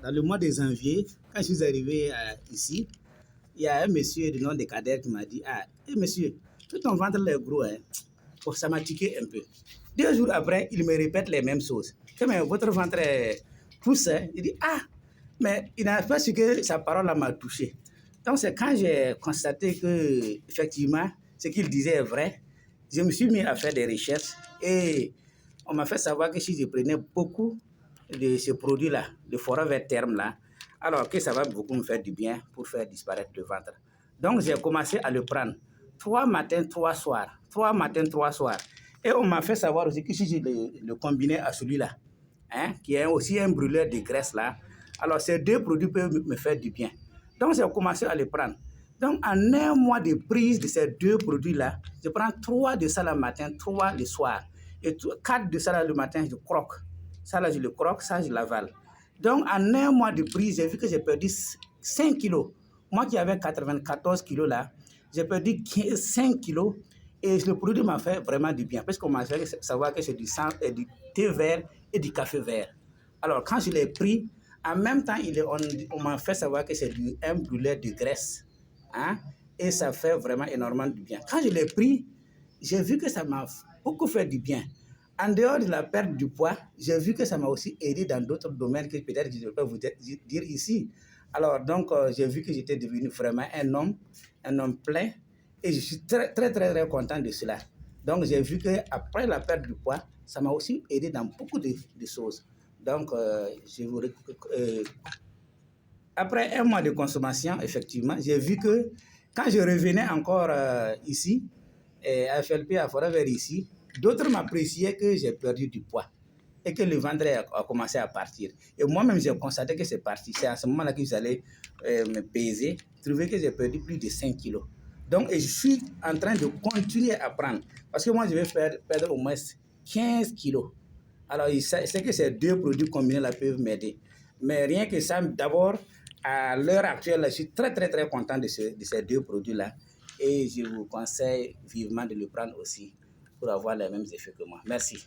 dans le mois de janvier, quand je suis arrivé ici, il y a un monsieur du nom de Kader qui m'a dit: Ah, monsieur, tout ton ventre est gros, hein. Bon, ça m'a tiqué un peu. 2 jours après, il me répète les mêmes choses. Que mais votre ventre pousse, hein. Il dit: Ah, mais il n'a pas su que sa parole m'a touché. Donc, c'est quand j'ai constaté que, effectivement, ce qu'il disait est vrai, je me suis mis à faire des recherches et on m'a fait savoir que si je prenais beaucoup de ce produit-là, de Forever Term-là, alors que ça va beaucoup me faire du bien pour faire disparaître le ventre. Donc, j'ai commencé à le prendre 3 matins, 3 soirs. 3 matins, 3 soirs. Et on m'a fait savoir aussi que si je le combinais à celui-là, hein, qui est aussi un brûleur de graisse là, alors ces 2 produits peuvent me faire du bien. Donc, j'ai commencé à les prendre. Donc, en un mois de prise de ces 2 produits-là, je prends 3 de ça le matin, 3 le soir. Et 4 de ça là, le matin, je croque. Ça là, je le croque, ça, je l'avale. Donc, en un mois de prise, j'ai vu que j'ai perdu 5 kilos. Moi qui avais 94 kilos là, j'ai perdu 5 kilos. Et le produit m'a fait vraiment du bien. Parce qu'on m'a fait savoir que c'est du thé vert et du café vert. Alors, quand je l'ai pris, en même temps, on m'a fait savoir que c'est un brûleur de graisse. Hein? Et ça fait vraiment énormément du bien. Quand je l'ai pris, j'ai vu que ça m'a beaucoup fait du bien. En dehors de la perte du poids, j'ai vu que ça m'a aussi aidé dans d'autres domaines que peut-être je ne peux pas vous dire ici. Alors, donc, j'ai vu que j'étais devenu vraiment un homme plein, et je suis très, très, très, très content de cela. Donc, j'ai vu qu'après la perte du poids, ça m'a aussi aidé dans beaucoup de choses. Donc, après un mois de consommation, effectivement, j'ai vu que quand je revenais encore ici, à FLP, à Forever ici, d'autres m'appréciaient que j'ai perdu du poids et que le ventre a commencé à partir. Et moi-même, j'ai constaté que c'est parti. C'est à ce moment-là que j'allais me peser, trouver que j'ai perdu plus de 5 kilos. Donc, et je suis en train de continuer à prendre. Parce que moi, je vais perdre au moins 15 kilos. Alors, c'est que ces 2 produits combinés là peuvent m'aider. Mais rien que ça, d'abord, à l'heure actuelle, je suis très, très, très content de ces 2 produits-là. Et je vous conseille vivement de le prendre aussi pour avoir les mêmes effets que moi. Merci.